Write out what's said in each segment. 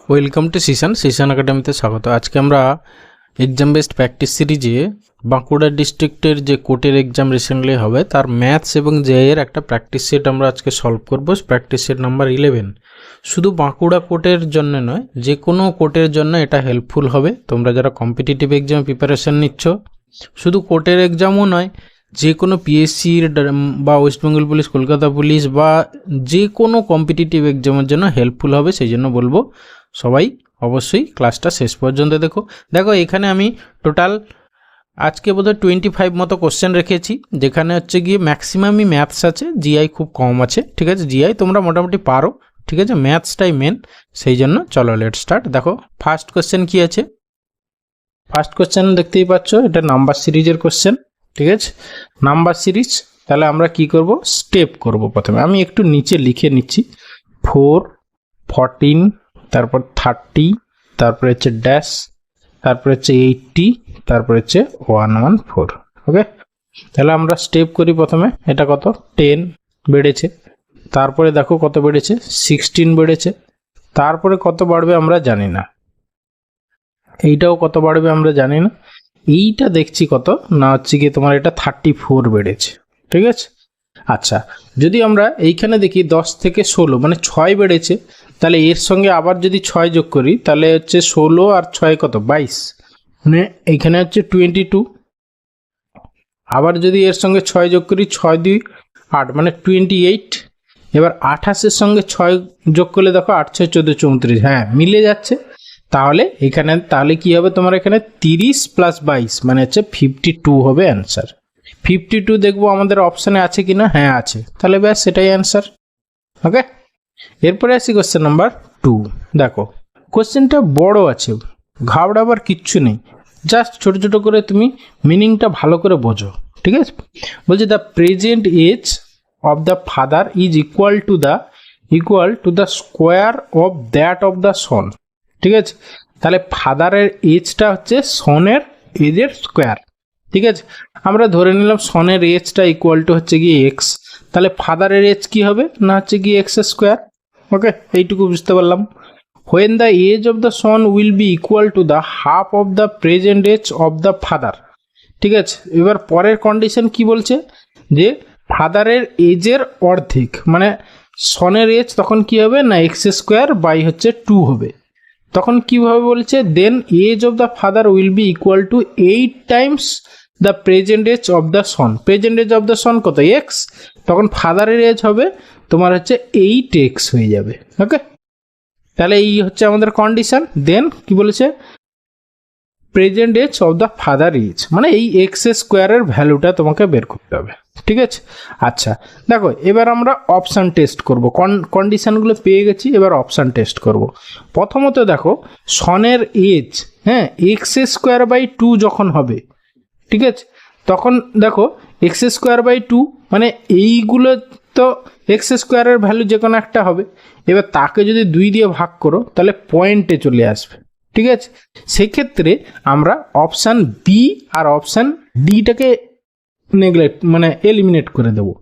Welcome to সিশন একাডেমিতে স্বাগত। আজকে আমরা এক্সাম বেসড প্র্যাকটিস সিরিজে বাঁকুড়া ডিস্ট্রিক্টের যে কোর্টের এক্সাম রিসেন্টলি হবে তার ম্যাথস এবং জেআই এর একটা প্র্যাকটিস সেট আমরা আজকে সলভ করব। Practice set number 11। শুধু বাঁকুড়া কোর্টের জন্য নয়, যে কোনো কোর্টের জন্য এটা হেল্পফুল হবে। তোমরা যারা কম্পিটিটিভ এক্সাম প্রিপারেশন নিচ্ছ, শুধু কোর্টের এক্সামও নয়, যে কোনো পিএসসির বা West Bengal police, Kolkata police বা যে কোনো কম্পিটিটিভ এক্সামের জন্য হেল্পফুল হবে। সেই জন্য বলবো সবাই অবশ্যই ক্লাসটা শেষ পর্যন্ত দেখো এখানে আমি টোটাল আজকে বোধহয় 25 মতো কোশ্চেন রেখেছি, যেখানে হচ্ছে গিয়ে ম্যাক্সিমামই ম্যাথস আছে, জিআই খুব কম আছে। ঠিক আছে, জিআই তোমরা মোটামুটি পারো, ঠিক আছে, ম্যাথসটাই মেন। সেই জন্য চলো লেট স্টার্ট। দেখো ফার্স্ট কোশ্চেন কি আছে। ফার্স্ট কোশ্চেন দেখতেই পাচ্ছ, এটা নাম্বার সিরিজের কোশ্চেন। ঠিক আছে, নাম্বার সিরিজ। তাহলে আমরা কি করব, স্টেপ করব। প্রথমে আমি একটু নিচে লিখে নিচ্ছি, 4, 14, তারপর 30, তারপরে হচ্ছে ড্যাশ, তারপরে হচ্ছে 80, তারপরে হচ্ছে 114। ওকে, তাহলে আমরা স্টেপ করি। প্রথমে এটা কত, 10 বেড়েছে। তারপরে দেখো কত বেড়েছে, 16 বেড়েছে। তারপরে কত বাড়বে আমরা জানি না, এইটাও কত বাড়বে আমরা জানি না। এইটা দেখছি কত না, হচ্ছে গিয়ে তোমার এটা 34 বেড়েছে। ঠিক আছে, আচ্ছা যদি আমরা এইখানে দেখি 10 থেকে 16 মানে 6 বেড়েছে, তাহলে এর সঙ্গে আবার যদি 6 যোগ করি তাহলে হচ্ছে 16 আর 6 কত, 22, মানে এইখানে হচ্ছে 22। আবার যদি এর সঙ্গে 6 যোগ করি, 6 2 8 মানে 28। এবার 28-এর সঙ্গে 6 যোগ করলে দেখো 8 6 14 34, হ্যাঁ মিলে যাচ্ছে। তাহলে এখানে তাহলে কি হবে তোমার, এখানে 30 + 22 মানে হচ্ছে 52 হবে অ্যান্সার। 52 দেখবো আমাদের অপশানে আছে কিনা, হ্যাঁ আছে, তাহলে ব্যাস সেটাই অ্যান্সার। ওকে, এরপরে আসি কোশ্চেন নাম্বার 2। দেখো কোশ্চেনটা বড় আছে, ঘাবড়াবার কিচ্ছু নেই, জাস্ট ছোট ছোট করে তুমি মিনিংটা ভালো করে বোঝো। ঠিক আছে, বলছে the present age of the father is equal to the square of that of the son. ঠিক আছে, তাহলে ফাদারের এজটা হচ্ছে সনের এজের স্কোয়ার। ঠিক আছে, আমরা ধরে নিলাম সনের এজটা ইকুয়াল টু হচ্ছে গিয়ে এক্স, তাহলে ফাদারের এজ কি হবে না, হচ্ছে গিয়ে এক্স স্কোয়ার। ওকে, এইটুকু বুঝতে পারলাম। When the age of the son will be equal to the half of the present age of the father. ঠিক আছে, এবার পরের কন্ডিশন কি বলছে, যে ফাদারের এজের অর্ধেক মানে সনের এজ তখন কি হবে না, এক্স স্কোয়ার বাই হচ্ছে 2 হবে। তখন কিভাবে বলছে, then age of the father will be equal to 8 times the present age of the son. Present age of the son কত, এক্স, তখন ফাদারের এজ হবে তোমার হচ্ছে 8x হয়ে যাবে। ওকে, তাহলে এই হচ্ছে আমাদের কন্ডিশন। দেন কি বলেছে, present age of the father is, মানে এই এক্স স্কোয়ারের ভ্যালুটা তোমাকে বের করতে হবে। ঠিক আছে, আচ্ছা দেখো এবার আমরা অপশান টেস্ট করব। কন্ডিশনগুলো পেয়ে গেছি, এবার অপশান টেস্ট করব। প্রথমত দেখো সনের এজ, হ্যাঁ এক্স স্কোয়ার বাই 2 যখন হবে, ঠিক আছে, তখন দেখো এক্স স্কোয়ার বাই 2 মানে এইগুলো তো এক্স স্কোয়ারের ভ্যালু যে কোনো একটা হবে। এবার তাকে যদি 2 দিয়ে ভাগ করো তাহলে পয়েন্টে চলে আসবে। ঠিক আছে, সেক্ষেত্রে আমরা অপশান বি আর অপশান ডিটাকে নেগলেক্ট মানে এলিমিনেট করে দেবো।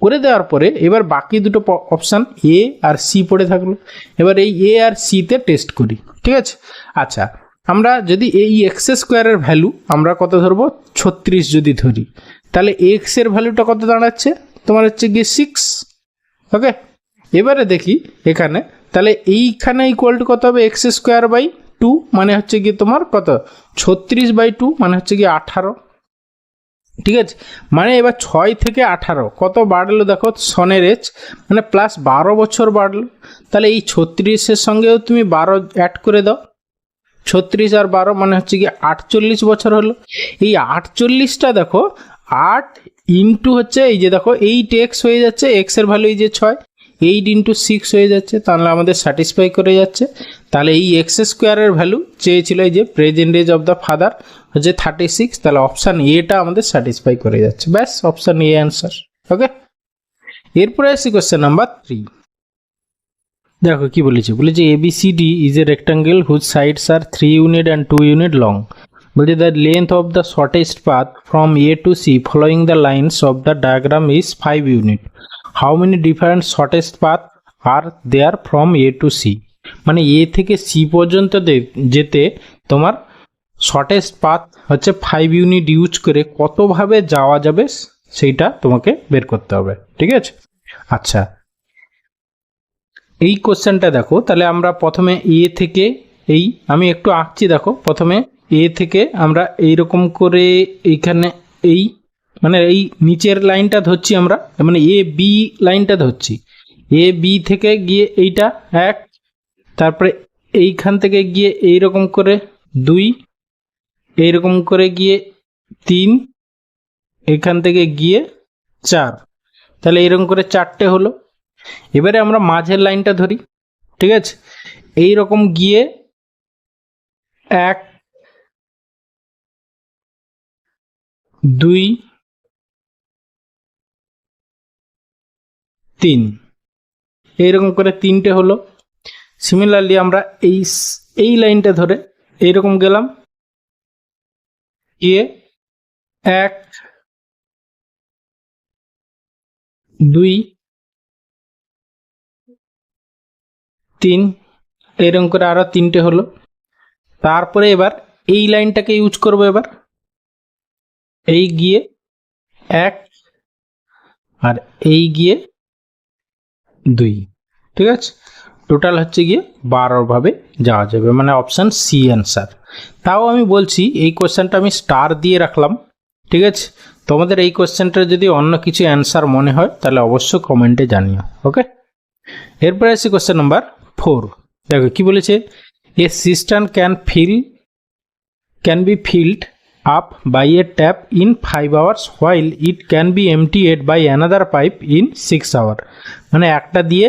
করে দেওয়ার পরে এবার বাকি দুটো অপশান এ আর সি পড়ে থাকলো। এবার এই এ আর সিতে টেস্ট করি। ঠিক আছে, আচ্ছা আমরা যদি এই এক্স স্কোয়ারের ভ্যালু আমরা কত ধরবো, 36 যদি ধরি, তাহলে এক্স এর ভ্যালুটা কত দাঁড়াচ্ছে তোমার হচ্ছে গিয়ে 6। ওকে, এবারে দেখি এখানে, তাহলে এইখানে ইকুয়াল টু কত হবে, এক্স স্কোয়ার বাই 2 মানে হচ্ছে গিয়ে তোমার কত, 36/2 মানে হচ্ছে গিয়ে 18। ঠিক আছে, মানে এবার 6 থেকে 18 কত বাড়লো দেখো, সনের এজ মানে প্লাস 12 বছর বাড়লো। তাহলে এই 36-এর সঙ্গেও তুমি 12 অ্যাড করে দাও, 36 আর 12 মানে হচ্ছে গিয়ে 48 বছর হলো। এই 48টা দেখো 8 ইন্টু হচ্ছে এই যে দেখো 8x হয়ে যাচ্ছে, এক্স এর ভ্যালু এই যে 6, 8 × 6 হয়ে যাচ্ছে, তাহলে আমাদের স্যাটিসফাই করে যাচ্ছে। তাহলে এই এক্স স্কোয়ারের ভ্যালু চেয়েছিল এই যে present age of the father হচ্ছে 36, তাহলে অপশান এটা আমাদের স্যাটিসফাই করে যাচ্ছে। ব্যাস অপশান এ অ্যান্সার। ওকে, এরপরে আসি কোশ্চেন নাম্বার 3। দেখো কি বলেছে, বলেছে ABCD is a rectangle whose sides are 3 unit and 2 unit long. বলছে the length of the shortest path from A to C following the lines of the diagram is 5 unit. How many different shortest path are there from A to C? মানে এ থেকে C পর্যন্ত যেতে তোমার shortest path হচ্ছে 5 unit use করে কতভাবে যাওয়া যাবে সেইটা তোমাকে বের করতে হবে, ঠিক আছে। আচ্ছা, এই কোশ্চেনটা দেখো, তাহলে আমরা প্রথমে এ থেকে আমি একটু আঁকছি, দেখো প্রথমে এ থেকে আমরা এইরকম করে এইখানে মানে এই নিচের লাইনটা ধরছি আমরা, মানে এ বি লাইনটা ধরছি, এ বি থেকে গিয়ে এইটা 1, তারপরে এইখান থেকে গিয়ে এইরকম করে 2, এইরকম করে গিয়ে 3, এখান থেকে গিয়ে 4, তাহলে এইরকম করে 4টে হলো। এবারে আমরা মাঝের লাইনটা ধরি, ঠিক আছে, এইরকম গিয়ে 1, 2, 3, এইরকম করে 3টে হলো। সিমিলারলি আমরা এই লাইনটা ধরে এইরকম গেলাম, গিয়ে 1, 2, 3, এইরকম করে আরো 3টে হলো। তারপরে এবার এই লাইনটাকে ইউজ করবো, এবার এই গিয়ে 1 আর এই গিয়ে 2, ঠিক আছে, টোটাল হচ্ছে গিয়ে 12 ভাবে যাওয়া যাবে, মানে অপশান সি অ্যান্সার। তাও আমি বলছি এই কোশ্চেনটা আমি স্টার দিয়ে রাখলাম, ঠিক আছে। তোমাদের এই কোশ্চেনটার যদি অন্য কিছু অ্যান্সার মনে হয় তাহলে অবশ্যই কমেন্টে জানিও, ওকে। এরপরে আসি কোশ্চেন নাম্বার 4। দেখো কি বলেছে, a cistern can be filled up by a tap in 5 hours while it can be emptied by another pipe in 6 hours। মানে একটা দিয়ে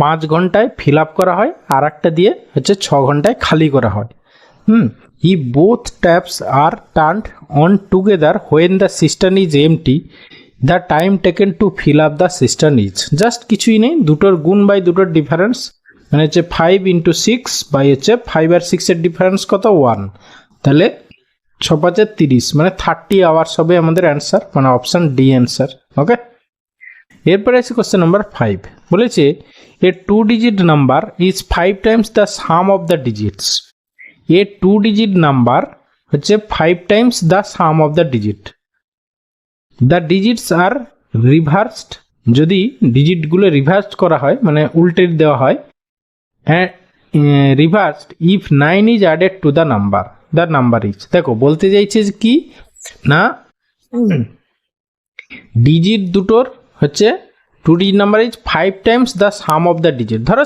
5 ঘন্টায় ফিল আপ করা হয় আর একটা দিয়ে হচ্ছে 6 ঘন্টায় খালি করা হয়। if both taps are turned on together when the cistern is empty, the time taken to fill up the cistern is, just কিছুই নেই, দুটোর গুণ বাই দুটোর ডিফারেন্স, মানে হচ্ছে 5 × 6 বাই হচ্ছে 5 আর 6 এর ডিফারেন্স কত 1, তাহলে 6×5 = 30, মানে 30 আওয়ার্স হবে আমাদের অ্যান্সার, মানে অপশান ডি অ্যান্সার, ওকে। এরপরে আছে কোশ্চেন নাম্বার 5, বলেছে a 2 digit number is 5 times the sum of the digits. A 2 digit number হচ্ছে 5 times the sum of the digit. The digits are reversed, যদি ডিজিটগুলো রিভার্স করা হয় মানে উল্টে দেওয়া হয়, reversed if 9 is added to the number is. দেখো বলতে চাইছে কি না, ডিজিট দুটোর হচ্ছে 2 digit number is 5 times the sum of the digit. ধরো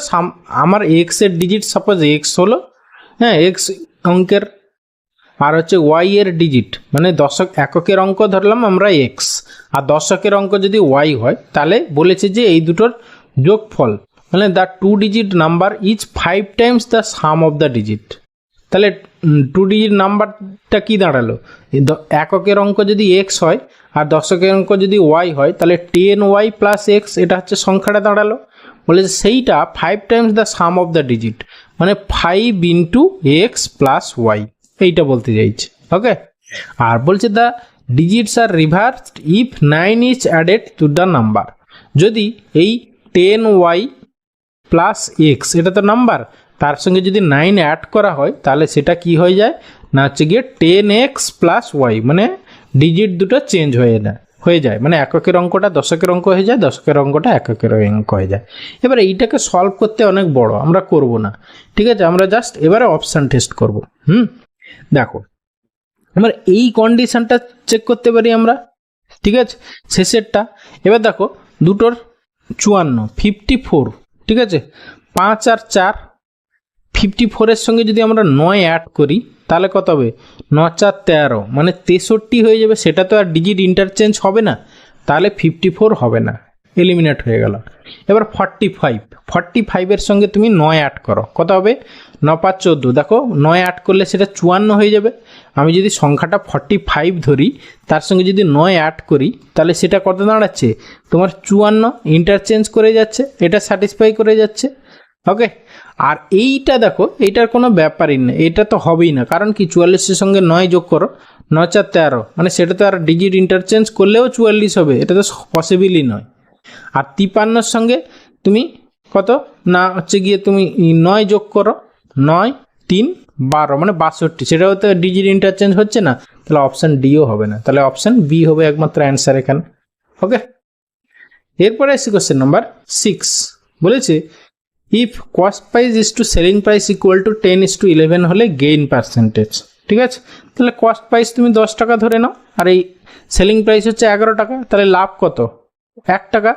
আমার এক্স এর ডিজিট সাপোজ এক্স হলো, হ্যাঁ, এক্স অঙ্কের, আর হচ্ছে ওয়াই এর ডিজিট মানে দশক এককের অঙ্ক ধরলাম আমরা এক্স, আর দশকের অঙ্ক যদি ওয়াই হয়, তাহলে বলেছে যে এই দুটোর যোগফল মানে the 2 digit number is 5 times the sum of the digit. তাহলে 2 ডিজিট নাম্বারটা কি দাঁড়ালো, এককের অঙ্ক যদি এক্স হয় আর দশকের অঙ্ক যদি ওয়াই হয়, তাহলে 10y + x, এটা হচ্ছে সংখ্যাটা দাঁড়ালো। বলেছে সেইটা 5 times the sum of the digit, মানে 5 × x + y, এইটা বলতে চাইছে, ওকে। আর বলছে the digits are reversed if 9 is added to the number. যদি এই 10y + x, এটা তো নাম্বার, তার সঙ্গে যদি 9 অ্যাড করা হয় তাহলে সেটা কি হয়ে যায় না, হচ্ছে গিয়ে 10x + y, মানে ডিজিট দুটো চেঞ্জ হয়ে যায়, মানে এককের অঙ্কটা দশকের অঙ্ক হয়ে যায়, দশকের অঙ্কটা এককের অঙ্ক হয়ে যায়। এবার এইটাকে সলভ করতে অনেক বড় আমরা করব না, ঠিক আছে, আমরা জাস্ট এবারে অপশান টেস্ট করব। দেখো এবার এই কন্ডিশনটা চেক করতে পারি আমরা, ঠিক আছে, শেষেরটা। এবার দেখো দুটোর 54, 54, ঠিক আছে, 5 আর 4, 54 এর সঙ্গে যদি আমরা 9 অ্যাড করি তাহলে কত হবে, 9 × 4 = 13, মানে 63 হয়ে যাবে। সেটা তো আর ডিজিট ইন্টারচেঞ্জ হবে না, তাহলে 54 হবে না, এলিমিনেট হয়ে গেল। এবার 45 এর সঙ্গে তুমি 9 অ্যাড করো, কত হবে, 9 × 5 = 14, দেখো 9 অ্যাড করলে সেটা 54 হয়ে যাবে। আমি যদি সংখ্যাটা 45 ধরি, তার সঙ্গে যদি 9 অ্যাড করি, তাহলে সেটা কত দাঁড়াচ্ছে তোমার 54, ইন্টারচেঞ্জ করে যাচ্ছে, এটা স্যাটিসফাই করে যাচ্ছে, ওকে। আর এইটা দেখো, এইটার কোনো ব্যাপারই না, এটা তো হবেই না, কারণ কি 44-এর সঙ্গে 9 যোগ করো, 9 × 4 = 13, মানে সেটা তো আর ডিজিট ইন্টারচেঞ্জ করলেও 44 হবে, এটা তো পসিবলই নয়। আর 53-এর সঙ্গে তুমি কত না হচ্ছে গিয়ে তুমি 9 যোগ করো, 9 3 12 মানে 62, সেটাও তো ডিজিট ইন্টারচেঞ্জ হচ্ছে না, তাহলে অপশান ডিও হবে না, তাহলে অপশান বি হবে একমাত্র অ্যান্সার এখানে। ওকে, এরপরে আসি কোশ্চেন নাম্বার 6, বলেছে if cost price is to selling price equal to 10:11 হলে গেইন পার্সেন্টেজ। ঠিক আছে, তাহলে কস্ট প্রাইস তুমি 10 টাকা ধরে নাও, আর এই সেলিং প্রাইস হচ্ছে 11 টাকা, তাহলে লাভ কত? 1 টাকা।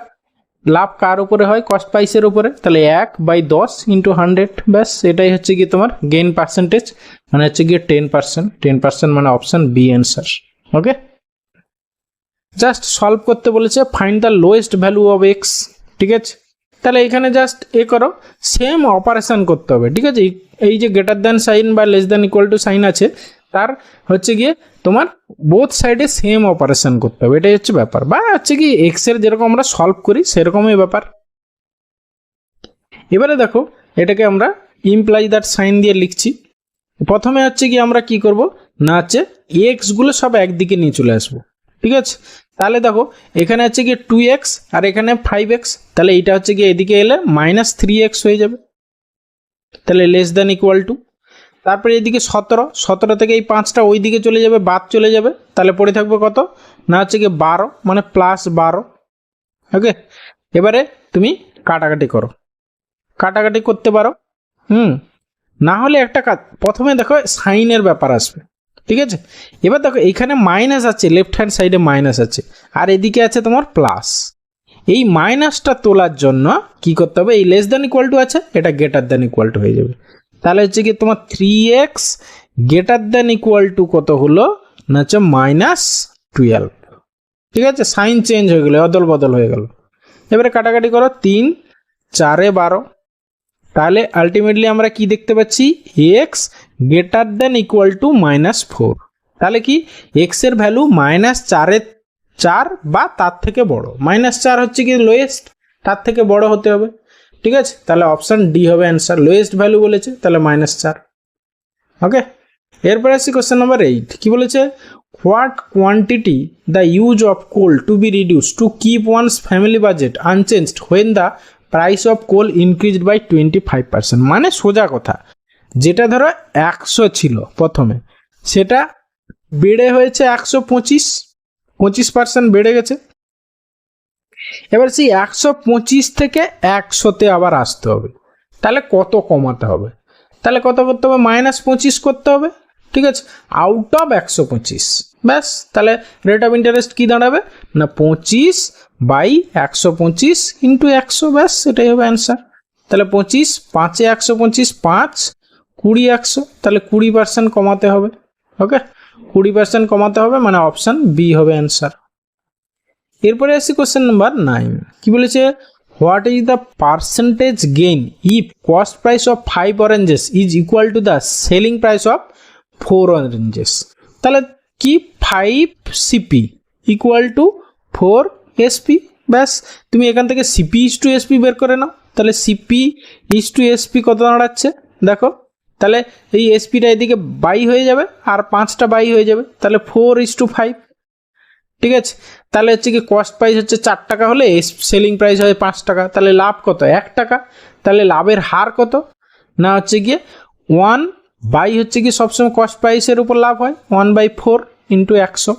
লাভ কার উপরে হয়? কস্ট প্রাইসের উপরে, তাহলে 1/10 ইন্টু 100, ব্যাস এটাই হচ্ছে গিয়ে তোমার গেইন পার্সেন্টেজ, মানে হচ্ছে গিয়ে 10%। 10% মানে অপশান বি অ্যান্সার। ওকে, জাস্ট সলভ করতে বলেছে, find the lowest value of x. ঠিক আছে, তাহলে এখানে জাস্ট করো, সেম অপারেশন করতে হবে। ঠিক আছে, এই যে গ্রেটার দ্যান সাইন বা less than equal to sign আছে, তার হচ্ছে গিয়ে তোমার বোথ সাইডে সেম অপারেশন করতে হবে, এটাই হচ্ছে ব্যাপার, বা হচ্ছে কি এক্সের যেরকম আমরা সলভ করি সেরকমই ব্যাপার। এবারে দেখো, এটাকে আমরা ইমপ্লাই দ্যাট সাইন দিয়ে লিখছি। প্রথমে হচ্ছে কি আমরা কি করব না, হচ্ছে এক্সগুলো সব একদিকে নিয়ে চলে আসবো। ঠিক আছে, তাহলে দেখো এখানে হচ্ছে গিয়ে 2x আর এখানে 5x, তাহলে এইটা হচ্ছে গিয়ে এদিকে এলে -3x হয়ে যাবে, তাহলে লেস দ্যান ইকুয়াল টু। তারপরে এদিকে 17 থেকে এই 5টা ওই দিকে চলে যাবে, বাদ চলে যাবে, তাহলে পড়ে থাকবে কত না হচ্ছে গিয়ে 12 মানে +12। ওকে, এবারে তুমি কাটাকাটি করো, কাটাকাটি করতে পারো। না হলে একটা কাজ, প্রথমে দেখো সাইনের ব্যাপার আসবে। ঠিক আছে, এবার দেখো এখানে মাইনাস আছে, লেফট হ্যান্ড সাইডে মাইনাস আছে, আর এদিকে আছে তোমার প্লাস। এই মাইনাসটা তোলার জন্য কি করতে হবে, এই লেস দ্যান ইকুয়াল টু আছে, এটা গ্রেটার দ্যান ইকুয়াল টু হয়ে যাবে, তাহলে হচ্ছে কি তোমার 3x greater than equal two কত হলো না হচ্ছে -12। ঠিক আছে, সাইন চেঞ্জ হয়ে গেল, অদল বদল হয়ে গেল। এবারে কাটাকাটি করো, 3 4 12, তাহলে আলটিমেটলি আমরা কি দেখতে পাচ্ছি, x greater than equal to -4। তাহলে কি এক্স এর ভ্যালু -4 বা তার থেকে বড়, -4 হচ্ছে কি লোয়েস্ট, তার থেকে বড় হতে হবে। ঠিক আছে, তাহলে অপশান ডি হবে অ্যান্সার, লোয়েস্ট ভ্যালু বলেছে, তাহলে -4। ওকে, এরপরে আসছি কোশ্চেন নাম্বার 8, কি বলেছে, what quantity the use of coal to be reduce to keep one's family budget unchanged when the price of coal increased by 25%। মানে সোজা কথা, যেটা ধরো 100 ছিল প্রথমে, সেটা বেড়ে হয়েছে 125, 25% বেড়ে গেছে। এবার সেই 125 থেকে 100-তে আবার আসতে হবে, তাহলে কত কমাতে হবে, তাহলে কত করতে হবে, -25 করতে হবে। ঠিক আছে, আউট অফ 125, ব্যাস, তাহলে রেট অফ ইন্টারেস্ট কি দাঁড়াবে না 25/125 ইন্টু 100, ব্যাস এটাই হবে অ্যান্সার। তাহলে 25, 5-এ 125, 5 20 100, তাহলে 20% কমাতে হবে। ওকে, 20% কমাতে হবে, মানে অপশান বি হবে অ্যান্সার। এরপরে আসছি কোশ্চেন নাম্বার 9, কি বলেছে, what is the percentage gain if cost price of 5 oranges is equal to the selling price of 4 oranges. তাহলে কি 5 সিপি ইকুয়াল টু 4 এসপি, ব্যাস তুমি এখান থেকে সিপি ইজ টু এসপি বের করে নাও, তাহলে সিপি ইজ টু এসপি কত দাঁড়াচ্ছে দেখো, তাহলে এই এসপিটা এদিকে বাই হয়ে যাবে আর 5টা বাই হয়ে যাবে, তাহলে 4:5। ঠিক আছে, তাহলে হচ্ছে কি কস্ট প্রাইস হচ্ছে 4 টাকা হলে সেলিং প্রাইস হয় 5 টাকা, তাহলে লাভ কত 1 টাকা, তাহলে লাভের হার কত না হচ্ছে গিয়ে 1 বাই হচ্ছে কি সবসময় কস্ট প্রাইসের উপর লাভ হয় 1/4 ইন্টু 100।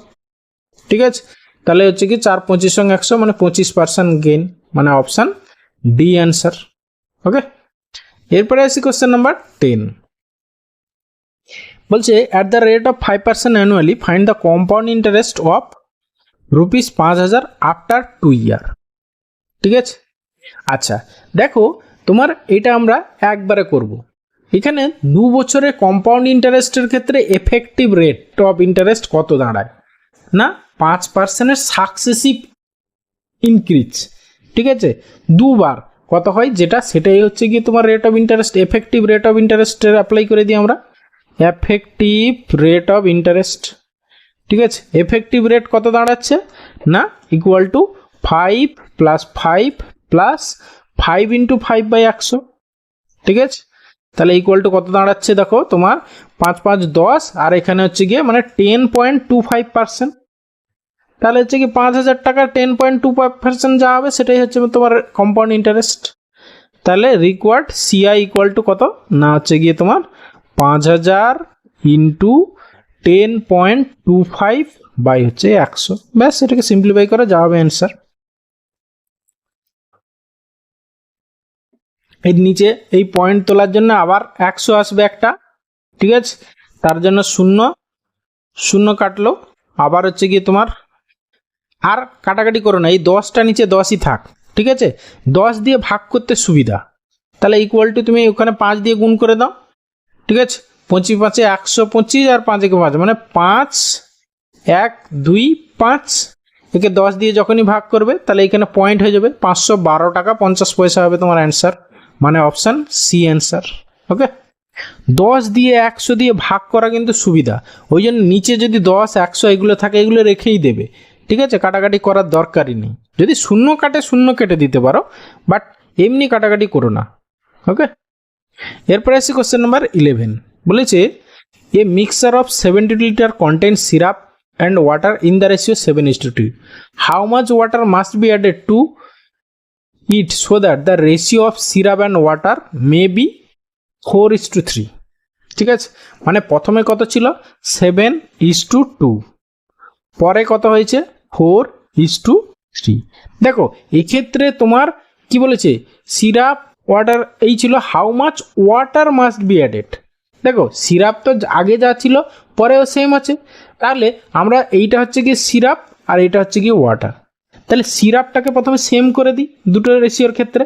ঠিক আছে, তাহলে হচ্ছে কি 4 25 সঙ্গে 100 মানে 25% গেইন, মানে অপশান ডি অ্যান্সার। ওকে, এরপরে আসি কোশ্চেন নাম্বার 10, বলছে at the rate of 5% annually find the compound interest of ₹5000 after 2 ইয়ার। ঠিক আছে, আচ্ছা দেখো তোমার এটা আমরা একবারে করব, এখানে 2 বছরের কম্পাউন্ড ইন্টারেস্টের ক্ষেত্রে এফেক্টিভ রেট অফ ইন্টারেস্ট কত দাঁড়ায় না 5%-এর সাকসেসিভ ইনক্রিজ। ঠিক আছে, দুবার কত হয় যেটা, সেটাই হচ্ছে গিয়ে তোমার rate of interest, effective rate of ইন্টারেস্টের অ্যাপ্লাই করে দিই আমরা, এফেক্টিভ রেট অফ ইন্টারেস্ট। ঠিক আছে, এফেক্টিভ রেট কত দাঁড়াচ্ছে না ইকুয়াল টু 5 + 5 + 5 × 5/100। ঠিক আছে, তাহলে ইকুয়াল টু কত দাঁড়াচ্ছে দেখো তোমার 5 5 10, আর এখানে হচ্ছে গিয়ে মানে 10.25%। তাহলে হচ্ছে কি 5000 টাকার 10.25% যা হবে সেটাই হচ্ছে তোমার কম্পাউন্ড ইন্টারেস্ট। তাহলে রিকোয়ার্ড সিআই ইকুয়াল টু কত না হচ্ছে গিয়ে তোমার 5000 ইন্টু 10.25 বাই হচ্ছে 100। ব্যাস এটাকে সিম্পলিফাই করা যা হবে অ্যান্সার। এর নিচে এই পয়েন্ট তোলার জন্য আবার 100 আসবে একটা, ঠিক আছে, তার জন্য 0 0 কাটলো, আবার হচ্ছে গিয়ে তোমার আর কাটাকাটি করো না, এই 10টা নিচে 10ই থাক, ঠিক আছে, 10 দিয়ে ভাগ করতে সুবিধা। তাহলে ইকুয়াল টু তুমি ওখানে 5 দিয়ে গুণ করে দাও, ঠিক আছে, 25 5 125 আর 5 একে 5 মানে 5 1 2 5, একে 10 দিয়ে যখনই ভাগ করবে তাহলে এখানে পয়েন্ট হয়ে যাবে 512 টাকা 50 পয়সা হবে তোমার অ্যান্সার, মানে অপশান সি অ্যান্সার। ওকে, 10 দিয়ে 100 দিয়ে ভাগ করা কিন্তু সুবিধা, ওই জন্য নিচে যদি 10 100 এগুলো থাকে এগুলো রেখেই দেবে, ঠিক আছে, কাটাকাটি করার দরকারই নেই। যদি শূন্য কাটে শূন্য কেটে দিতে পারো, বাট এমনি কাটাকাটি করো না। ওকে, এরপরে আসি কোশ্চেন নাম্বার 11। বলেছে এ mixture of 70 litre content syrup and water in the ratio 7:2। How much water must be added to it so that the ratio of syrup and water may be 4:3। ঠিক আছে, মানে প্রথমে কত ছিল 7:2, পরে কত হয়েছে 4:3। দেখো এক্ষেত্রে তোমার কি বলেছে, সিরাপ ওয়াটার এই ছিল, how much water must be added. দেখো সিরাপ তো আগে যা ছিল পরেও সেম আছে, তাহলে আমরা এইটা হচ্ছে গিয়ে সিরাপ আর এটা হচ্ছে গিয়ে ওয়াটার, তাহলে সিরাপটাকে প্রথমে সেম করে দিই দুটো রেশিওর ক্ষেত্রে,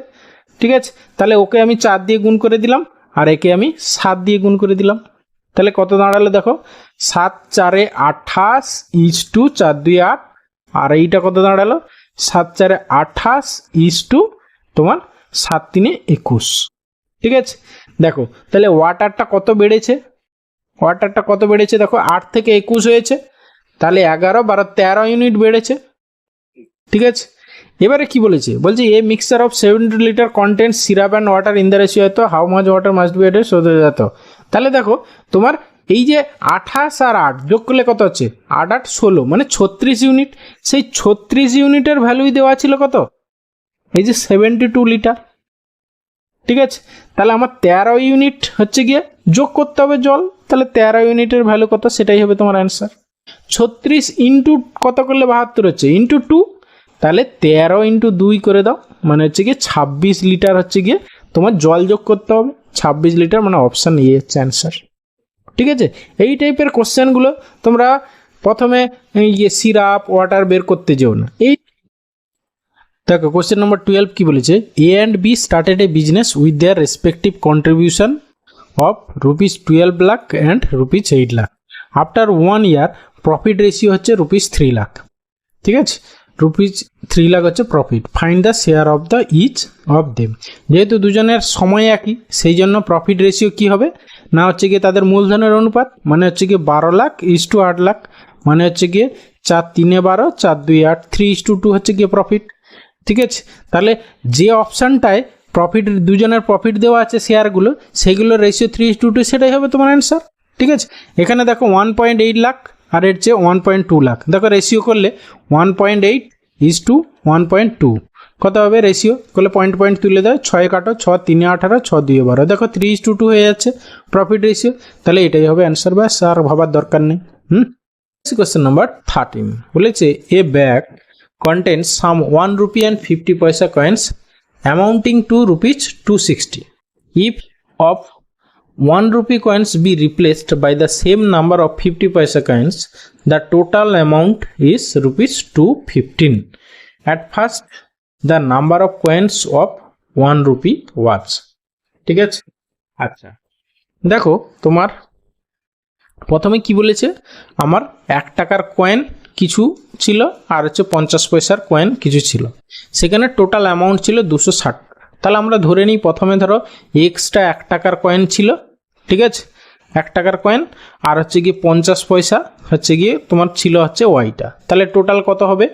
ঠিক আছে, তাহলে ওকে আমি 4 দিয়ে গুণ করে দিলাম আর একে আমি 7 দিয়ে গুণ করে দিলাম, তাহলে কত দাঁড়ালো দেখো 7 4 28 ইজ টু 4 2 8, আর এইটা কত দাঁড়ালো 7 4 28 ইজ টু তোমার 7 3 21। ঠিক আছে, দেখো তাহলে ওয়াটারটা কত বেড়েছে, ওয়াটারটা কত বেড়েছে দেখো 8 থেকে 21 হয়েছে, তাহলে 11 12 13 ইউনিট বেড়েছে। ঠিক আছে, এবারে কি বলেছে, বলছে a mixture of 70 litre content syrup and water in the ratio এত, how much water must be added so that. তাহলে দেখো তোমার এই যে 28 আর 8 যোগ করলে কত হচ্ছে 8 8 16 মানে 36 ইউনিট, সেই 36 ইউনিটের ভ্যালুই দেওয়া ছিল কত এই যে 72 লিটার। ঠিক আছে, তাহলে আমার 13 ইউনিট হচ্ছে গিয়ে যোগ করতে হবে জল, তাহলে 13 ইউনিটের ভ্যালু কত সেটাই হবে তোমার অ্যান্সার। 36 ইন্টু কত করলে 72 হচ্ছে ইন্টু 2, তাহলে 13 ইন্টু 2 করে দাও, মানে হচ্ছে গিয়ে 26 লিটার হচ্ছে গিয়ে তোমার জল যোগ করতে হবে, 26 লিটার, মানে অপশান এ হচ্ছে অ্যান্সার। ঠিক আছে, এই টাইপের কোশ্চেনগুলো তোমরা প্রথমে সিরাপ ওয়াটার বের করতে যেও না। এই দেখো কোশ্চেন নম্বর 12 কি বলেছে, A and B started a business with their respective contribution of ₹12 lakh and ₹8 lakh. After 1 year profit ratio হচ্ছে ₹3 লাখ। ঠিক আছে, ₹3 লাখ হচ্ছে profit, find the share of the each of them. যেহেতু দুজনের সময় একই সেই জন্য প্রফিট রেশিও কি হবে না হচ্ছে গিয়ে তাদের মূলধনের অনুপাত, মানে হচ্ছে গিয়ে 12 লাখ ইজ টু 8 লাখ, মানে হচ্ছে গিয়ে 4 3 12 4 2 8, 3:2 হচ্ছে গিয়ে প্রফিট। ঠিক আছে, তাহলে যে অপশানটায় প্রফিট দুজনের প্রফিট দেওয়া আছে শেয়ারগুলো, সেগুলোর রেশিও 3:2 সেটাই হবে তোমার অ্যান্সার। ঠিক আছে, এখানে দেখো 1.8 লাখ আর এর চেয়ে 1.2 লাখ, দেখো রেশিও করলে 1.8 ইজ টু 1.2 কত হবে রেশিও করলে পয়েন্ট পয়েন্ট তুলে দেয়, 6 কাটো 6 3 18 6 2 12, দেখো 3:2 হয়ে যাচ্ছে প্রফিট রেশিও, তাহলে এটাই হবে অ্যান্সার, ব্যাস আর ভাবার দরকার নেই। কোয়েশ্চেন নাম্বার 13 বলেছে এ bag contains some 1 rupee and 50 paisa coins amounting to ₹260. If of 1 rupee coins be replaced by the same number of 50 paisa coins, the total amount is ₹215. At first, the number of coins of 1 rupee was. ঠিক আছে, আচ্ছা দেখো তোমার প্রথমে কি বলেছে, আমার 1 টাকার কয়েন কিছু ছিল আর হচ্ছে 50 পয়সার কয়েন কিছু ছিল, সেখানে টোটাল অ্যামাউন্ট ছিল 260। তাহলে আমরা ধরে নিই প্রথমে ধরো এক্সট্রা 1 টাকার কয়েন ছিল, ঠিক আছে, 1 টাকার কয়েন আর হচ্ছে গিয়ে 50 পয়সা হচ্ছে গিয়ে তোমার ছিল হচ্ছে ওয়াইটা, তাহলে টোটাল কত হবে,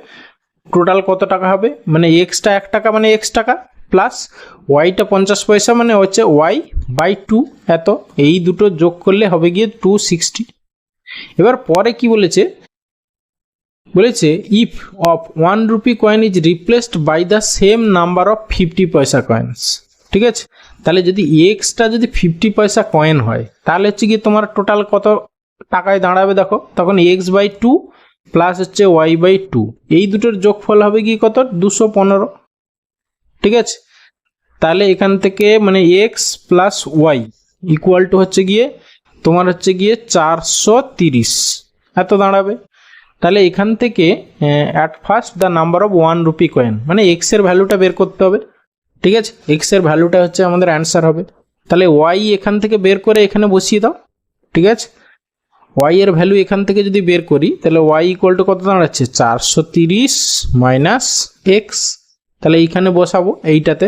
টোটাল কত টাকা হবে, মানে এক্সট্রা 1 টাকা মানে এক্স টাকা প্লাস ওয়াইটা 50 পয়সা মানে হচ্ছে y/2 এত, এই দুটো যোগ করলে হবে গিয়ে 260। এবার পরে কি বলেছে, বলেছে if of 1 rupee coin is replaced by the same number of 50 পয়সা coins, ঠিক আছে। তাহলে যদি এক্সটা যদি 50 পয়সা কয়েন হয় তাহলে হচ্ছে কি তোমার টোটাল কত টাকায় দাঁড়াবে দেখো, তখন x/2 প্লাস হচ্ছে y/2, এই দুটোর যোগফল হবে কি কত 215। ঠিক আছে, তাহলে এখান থেকে মানে x plus y equal to হচ্ছে গিয়ে তোমার হচ্ছে গিয়ে 430 এত দাঁড়াবে। তাহলে এখান থেকে at first the number of 1 rupee coin, মানে এক্স এর ভ্যালুটা বের করতে হবে। ঠিক আছে, এক্স এর ভ্যালুটা হচ্ছে আমাদের অ্যান্সার হবে। তাহলে ওয়াই এখান থেকে বের করে এখানে বসিয়ে দাও। ঠিক আছে, ওয়াই এর ভ্যালু এখান থেকে যদি বের করি তাহলে ওয়াই ইকুয়াল টু কত দাঁড়াচ্ছে 430 মাইনাস এক্স, তাহলে এইখানে বসাবো এইটাতে।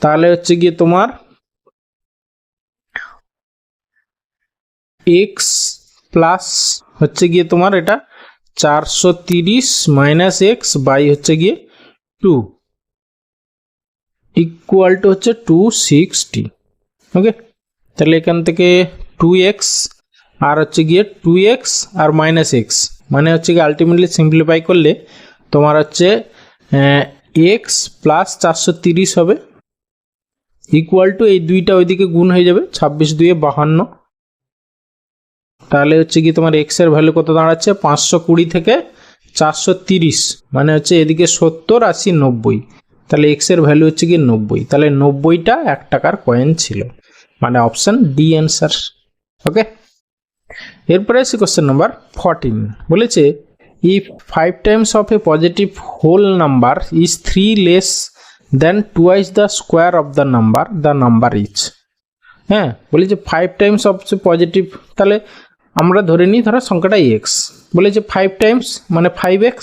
তাহলে হচ্ছে গিয়ে তোমার এক্স প্লাস হচ্ছে গিয়ে তোমার এটা 430 মাইনাস এক্স বাই হচ্ছে গিয়ে 2 ইকুয়াল টু হচ্ছে 260। ওকে, তাহলে এখান থেকে 2x আর হচ্ছে গিয়ে 2x আর মাইনাস এক্স, মানে হচ্ছে গিয়ে আলটিমেটলি সিম্পলিফাই করলে তোমার হচ্ছে এক্স প্লাস 430 হবে ইকুয়াল টু এই দুইটা ওইদিকে গুণ হয়ে যাবে 26 2 52। তাহলে হচ্ছে কি তোমার এক্স এর ভ্যালু কত দাঁড়াচ্ছে 520 থেকে 430, মানে হচ্ছে এদিকে 70 80 90, তাহলে এক্স এর ভ্যালু হচ্ছে কি 90, তাহলে 90টা 1 টাকার কয়েন ছিল, মানে অপশন ডি অ্যান্সার। ওকে, এরপরে আছে কোশ্চেন নাম্বার 14, বলেছে if 5 times of a positive whole number is 3 less then twice the square of the number is. হ্যাঁ, বলেছে 5 টাইমস অফ পজিটিভ, তাহলে আমরা ধরে নিই ধরো সংখ্যাটা এক্স, বলেছে 5 টাইমস মানে 5x,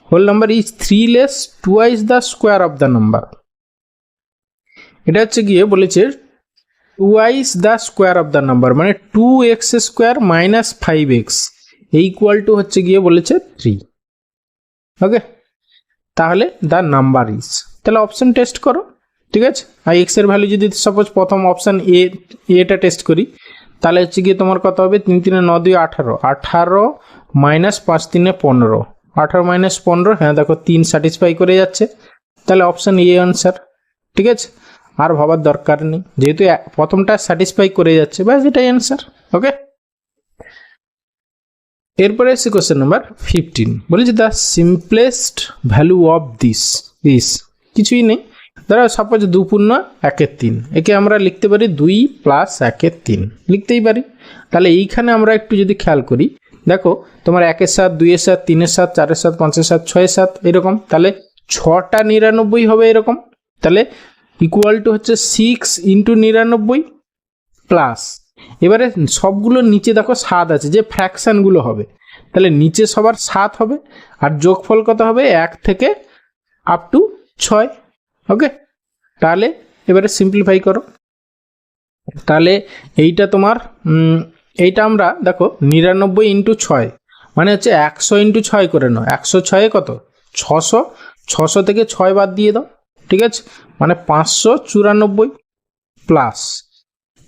whole number is 3 less twice the square of the number. এটা হচ্ছে গিয়ে বলেছে twice the square of the number, মানে 2x square minus 5x equal to হচ্ছে গিয়ে বলেছে 3। ওকে, তাহলে দ্য নাম্বার ইজ, তাহলে অপশন টেস্ট করো। ঠিক আছে, আর এক্স এর ভ্যালু যদি সাপোজ প্রথম অপশন এটা টেস্ট করি তাহলে হচ্ছে গিয়ে তোমার কত হবে 3 3 9 2 18, 18 মাইনাস 5 3 15, 18 মাইনাস 15, হ্যাঁ দেখো 3 স্যাটিসফাই করে যাচ্ছে, তাহলে অপশন এ আনসার। ঠিক আছে, আর ভাবার দরকার নেই, যেহেতু প্রথমটা স্যাটিসফাই করে যাচ্ছে, ব্যাস এটাই অ্যান্সার। ওকে, এরপরে এসে কোশ্চেন নাম্বার 15, বলেছে the simplest value of this is, কিছুই নেই, ধরো সাপোজ 2 পূর্ণ 1 3, একে আমরা লিখতে পারি 2 প্লাস 1 3 লিখতেই পারি। তাহলে এইখানে আমরা একটু যদি খেয়াল করি, দেখো তোমার 1 এর সাথে 2 এর সাথে 3 এর সাথে 4 এর সাথে 5 এর সাথে 6 এর সাথে এরকম, তাহলে 6টা 99 হবে এরকম, তাহলে ইকুয়াল টু হচ্ছে 6 ইন্টু 99 প্লাস, এবারে সবগুলো নিচে দেখো 7 আছে, যে ফ্র্যাকশানগুলো হবে তাহলে নিচে সবার 7 হবে, আর যোগফল কত হবে 1 থেকে আপ টু 6। ওকে, তাহলে এবারে সিম্পলিফাই করো, তাহলে এইটা তোমার এইটা আমরা দেখো 99 ইন্টু 6 মানে হচ্ছে 100 ইন্টু 6 করে নাও, 106 কত 600, 600 থেকে 6 বাদ দিয়ে দাও। ঠিক আছে, মানে 594 প্লাস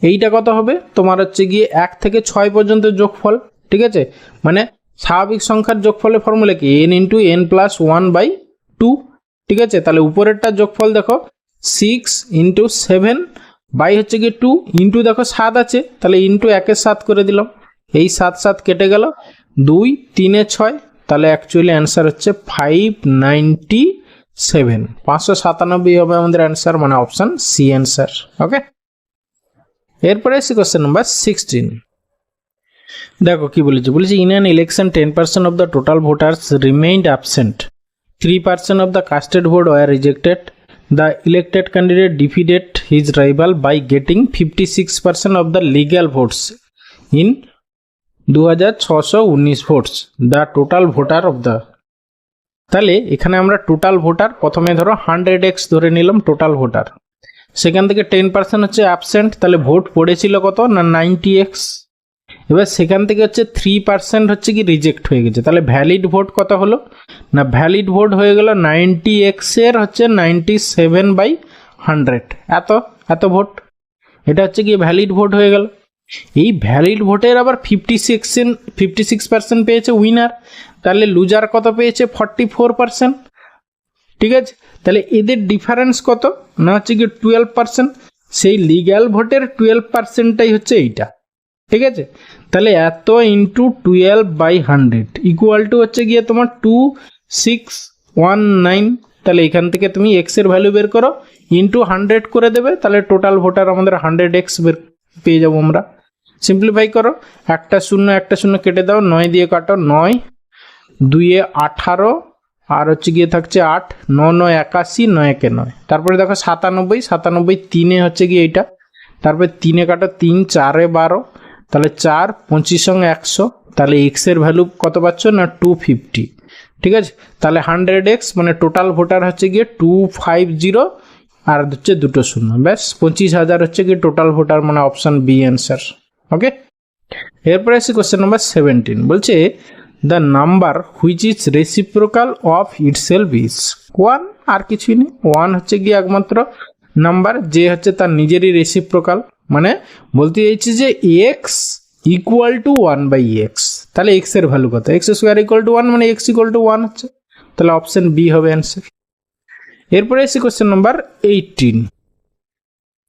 এইটা কত হবে তোমার হচ্ছে গিয়ে 1 থেকে 6 পর্যন্ত যোগফল। ঠিক আছে, মানে স্বাভাবিক সংখ্যার যোগফলের ফর্মুলা কি n ইন্টু n প্লাস 1/2। ঠিক আছে, তাহলে উপরেরটা যোগফল দেখো 6 ইন্টু 7 বাই হচ্ছে গিয়ে 2 ইন্টু দেখো 7 আছে, তাহলে ইন্টু 1 7 করে দিলাম, এই 7 7 কেটে গেল, 2 3 6, তাহলে অ্যাকচুয়ালি অ্যান্সার হচ্ছে 597, 597 হবে আমাদের অ্যান্সার, মানে অপশন সি অ্যান্সার। ওকে, এরপরে এসে কোশ্চেন নাম্বার 16, দেখো কি বলেছে, বলেছে in an election 10% of the total voters remained absent, 3% of the casted vote were rejected. The elected candidate defeated his rival by getting 56% of the legal votes in 2619 votes. The total voter of the, তাহলে এখানে আমরা total voter প্রথমে ধরো 100x ধরে নিলাম total voter, সেখান থেকে 10% হচ্ছে অ্যাবসেন্ট, তাহলে ভোট পড়েছিল কত না 90x, এবার সেখান থেকে হচ্ছে 3% হচ্ছে কি রিজেক্ট হয়ে গেছে, তাহলে ভ্যালিড ভোট কত হলো না ভ্যালিড ভোট হয়ে গেল 90x এর হচ্ছে 97/100, এত ভোট, এটা হচ্ছে কি ভ্যালিড ভোট হয়ে গেল। এই ভ্যালিড ভোটের আবার 56% পেয়েছে উইনার, তাহলে লুজার কত পেয়েছে 44%। ঠিক আছে, তাহলে এদের ডিফারেন্স কত না হচ্ছে কি 12%, সেই লিগ্যাল ভোটের 12%টাই হচ্ছে এইটা, ঠিক আছে। তাহলে এত ইন্টু 12/100 ইকুয়াল টু হচ্ছে গিয়ে তোমার 2619। তাহলে এখান থেকে তুমি এক্স এর ভ্যালু বের করো, ইন্টু 100 করে দেবে, তাহলে টোটাল ভোটার আমাদের 100x পেয়ে যাবো আমরা। সিম্পলিফাই করো, একটা শূন্য কেটে দাও, 9 দিয়ে কাটো, 9 2 18 আর হচ্ছে গিয়ে থাকছে 8, 9 9 81, 9 একে 9, তারপরে দেখো 97, 97 3 হচ্ছে গিয়ে এইটা, তারপরে 3 কাটো 3, 4 12, তাহলে 4 25 সঙ্গে 100, তাহলে এক্স এর ভ্যালু কত পাচ্ছ না 250, ঠিক আছে। তাহলে 100x মানে টোটাল ভোটার হচ্ছে গিয়ে 250 আর হচ্ছে দুটো শূন্য, ব্যাস 25,000 হচ্ছে গিয়ে টোটাল ভোটার, মানে অপশন বি অ্যান্সার। ওকে, এরপরে আসি কোশ্চেন নাম্বার 17, বলছে the number which is reciprocal of itself is 1, আর কিছুই নেই, 1 হচ্ছে গিয়ে একমাত্র নাম্বার যে হচ্ছে তার নিজেরই রেসিপ্রোকাল, মানে বলতে চাইছি যে এক্স ইকুয়াল টু 1/x, তাহলে এক্স এর ভ্যালু কত, এক্স স্কোয়ার ইকুয়াল টু 1 মানে এক্স ইকুয়াল টু 1 হচ্ছে, তাহলে অপশন বি হবে অ্যান্সার। এরপরে এসে কোশ্চেন নাম্বার 18,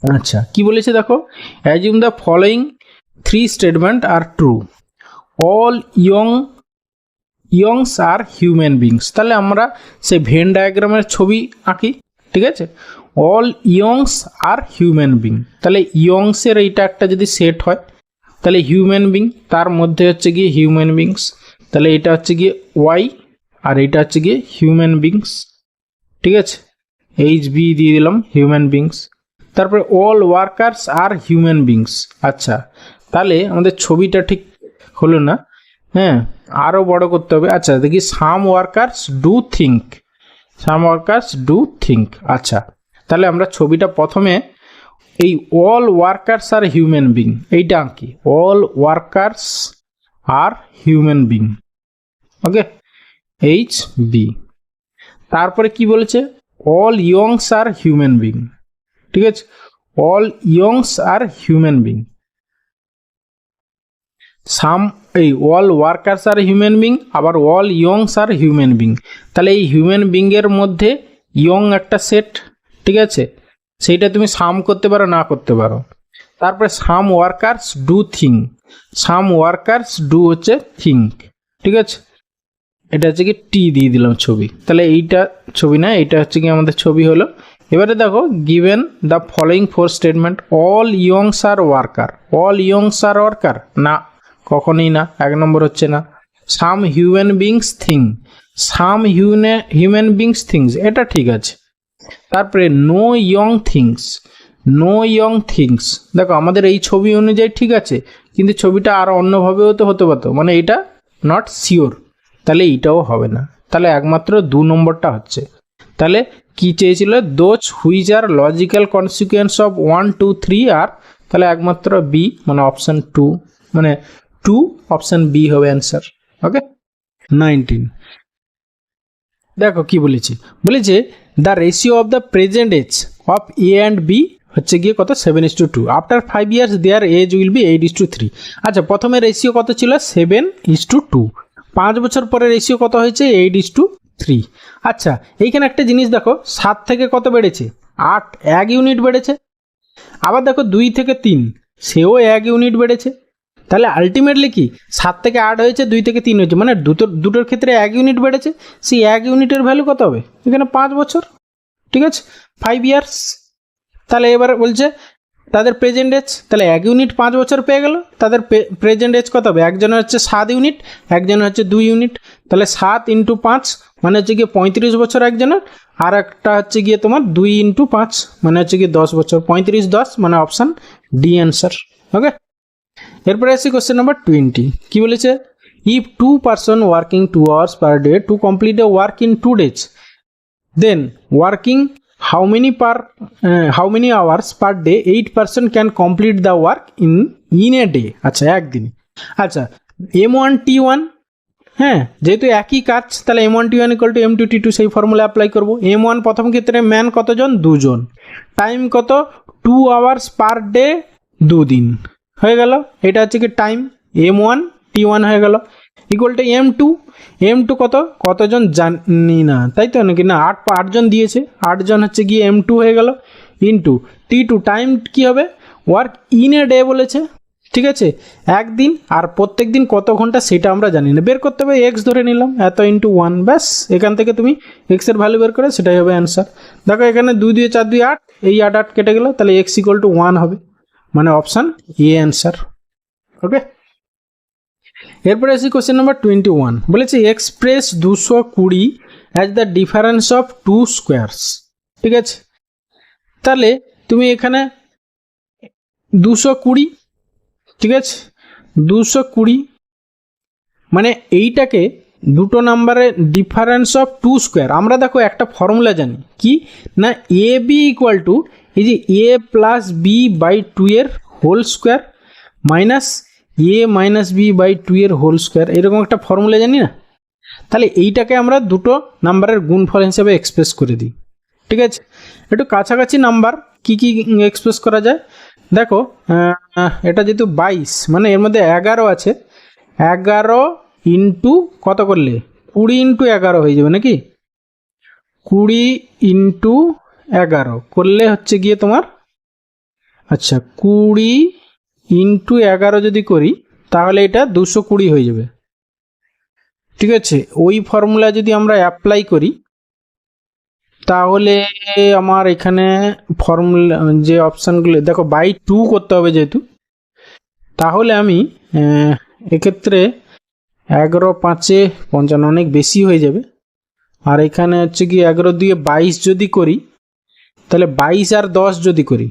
আচ্ছা কি বলেছে দেখো, assume the following 3 statement are true, all youngs R human beings. তাহলে আমরা সেই ভেন ডায়াগ্রামের ছবি আঁকি, ঠিক আছে। অল ইয়ংস আর হিউম্যান বিং, তাহলে ইয়ংসের এইটা একটা যদি সেট হয়, তাহলে হিউম্যান বিং তার মধ্যে হচ্ছে গিয়ে হিউম্যান বিংস, তাহলে এটা হচ্ছে গিয়ে ওয়াই আর এটা হচ্ছে গিয়ে হিউম্যান বিংস, ঠিক আছে। HB দিয়ে দিলাম হিউম্যান বিংস। তারপরে অল ওয়ার্কার্স আর হিউম্যান বিংস, আচ্ছা তাহলে আমাদের ছবিটা ঠিক হলো না, হ্যাঁ আরও বড় করতে হবে। আচ্ছা দেখি, some workers do think, some workers do think, আচ্ছা তাহলে আমরা ছবিটা প্রথমে এই অল ওয়ার্কার্স আর হিউম্যান বিং এইটা আঁকি, অল ওয়ার্কার্স আর হিউম্যান বিং, ওকে HB। তারপরে কি বলেছে, অল ইয়ংস আর হিউম্যান বিং, ঠিক আছে, অল ইয়ংস আর হিউম্যান বিং, সাম এই অল ওয়ার্কার্স আর হিউম্যান বিং, আবার অল ইয়ংস আর হিউম্যান বিং, তাহলে এই হিউম্যান বিংয়ের মধ্যে ইয়ং একটা সেট, ঠিক আছে, সেইটা তুমি সাম করতে পারো না করতে পারো। তারপরে some workers do think, some workers do হচ্ছে থিঙ্ক, ঠিক আছে, এটা হচ্ছে কি টি দিয়ে দিলাম ছবি, তাহলে এইটা ছবি না, এইটা হচ্ছে কি আমাদের ছবি হলো। এবারে দেখো, given the following 4 statement, all youngs are worker, all youngs are worker না, কখনোই না, 1 নম্বর হচ্ছে না। Some human beings think, some human beings things, এটা ঠিক আছে। তারপরে no young things, no young things, দেখো আমাদের এই ছবি অনুযায়ী ঠিক আছে, কিন্তু ছবিটা আরও অন্যভাবেও তো হতে পারতো, মানে এটা নট শিওর, তাহলে এইটাও হবে না, তাহলে একমাত্র 2 নম্বরটা হচ্ছে। তাহলে কি চেয়েছিল, those which are logical consequence of 1 2 3 are, তাহলে একমাত্র বি মানে অপশান 2, মানে 2 অপশান বি হবে অ্যান্সার। ওকে, 19 দেখো কি বলেছে, বলেছে the ratio of the present age of A and B হচ্ছে গিয়ে কত 7:2, after 5 years their age will be 8:3। আচ্ছা প্রথমে রেশিও কত ছিল 7:2, 5 বছর পরে রেশিও কত হয়েছে 8:3। আচ্ছা এইখানে একটা জিনিস দেখো, 7 থেকে কত বেড়েছে 8, 1 ইউনিট বেড়েছে, আবার দেখো 2 থেকে 3 সেও 1 ইউনিট বেড়েছে, তাহলে আলটিমেটলি কি 7 থেকে 8 হয়েছে, 2 থেকে 3 হয়েছে, মানে দুটোর ক্ষেত্রে 1 ইউনিট বেড়েছে, সেই 1 ইউনিটের ভ্যালু কত হবে এখানে 5 বছর, ঠিক আছে 5 ইয়ার্স। তাহলে এবার বলছে তাদের প্রেজেন্ট এজ, তাহলে 1 ইউনিট 5 বছর পেয়ে গেল, তাদের প্রেজেন্ট এজ কত হবে, একজনের হচ্ছে 7 ইউনিট, একজনের হচ্ছে 2 ইউনিট, তাহলে 7 × 5 মানে হচ্ছে গিয়ে 35 বছর একজনের, আর একটা হচ্ছে গিয়ে তোমার 2 × 5 মানে হচ্ছে গিয়ে 10 বছর, 35 10 মানে অপশান ডি অ্যান্সার। ওকে, এরপরে আসি কোশ্চেন নাম্বার 20, কি বলেছে, if 2 person working 2 hours per day to complete a work in 2 days, then working how many hours per day 8 person can complete the work in a day, আচ্ছা একদিন। আচ্ছা M1 T1, হ্যাঁ যেহেতু একই কাজ তাহলে M1 T1 = M2 T2 সেই formula apply করব। M1 প্রথম ক্ষেত্রে ম্যান কতজন, 2 জন, টাইম কত 2 hours per day, 2 দিন হয়ে গেল, এটা হচ্ছে কি টাইম M1 T1 হয়ে গেল। ইকুয়াল টু M2 কতজন জানি না, তাই তো নাকি না, 8জন দিয়েছে, 8জন হচ্ছে গিয়ে M2 হয়ে গেল, ইন্টু T2 টাইম কি হবে, ওয়ার্ক ইন এ ডে বলেছে, ঠিক আছে, একদিন, আর প্রত্যেক দিন কত ঘন্টা সেটা আমরা জানি না, বের করতে হবে, এক্স ধরে নিলাম, এত ইন্টু 1, ব্যাস এখান থেকে তুমি এক্সের ভ্যালু বের করে সেটাই হবে অ্যান্সার। দেখো এখানে 2 2 4 2 8, এই 8 কেটে গেল, তাহলে এক্স ইকুয়াল টু 1 হবে, মানে অপশান এ অ্যান্সার। ওকে, এরপরে আসি কোশ্চেন নাম্বার 21, বলেছে express 220 as the difference of 2 squares, ঠিক আছে, তাহলে তুমি এখানে 220, ঠিক আছে, 220 মানে এইটাকে দুটো নাম্বারের ডিফারেন্স অফ 2 স্কোয়ার, আমরা দেখো একটা ফর্মুলা জানি কি না, এ বি ইকুয়াল টু এই যে এ প্লাস বি বাই 2 এর whole square minus A minus B by 2 এর হোল স্কোয়ার, এরকম একটা ফর্মুলা জানি না, তাহলে এইটাকে আমরা দুটো নাম্বারের গুণফল হিসেবে এক্সপ্রেস করে দিই, ঠিক আছে, একটু কাছাকাছি নাম্বার কি কি এক্সপ্রেস করা যায়, দেখো এটা যেহেতু 22 মানে এর মধ্যে 11 আছে, 11 ইন্টু কত করলে 20 ইন্টু 11 হয়ে যাবে নাকি, 20 ইন্টু 11 করলে হচ্ছে গিয়ে তোমার, আচ্ছা 20 ইন্টু 11 যদি করি তাহলে এটা 220 হয়ে যাবে, ঠিক আছে, ওই ফর্মুলা যদি আমরা অ্যাপ্লাই করি তাহলে আমার এখানে ফর্মুলা যে অপশানগুলো দেখো বাই 2 করতে হবে যেহেতু, তাহলে আমি এক্ষেত্রে 11 5 55 অনেক বেশি হয়ে যাবে, আর এখানে হচ্ছে কি 11 দিয়ে 22 যদি করি তাহলে 22 আর 10 যদি করি,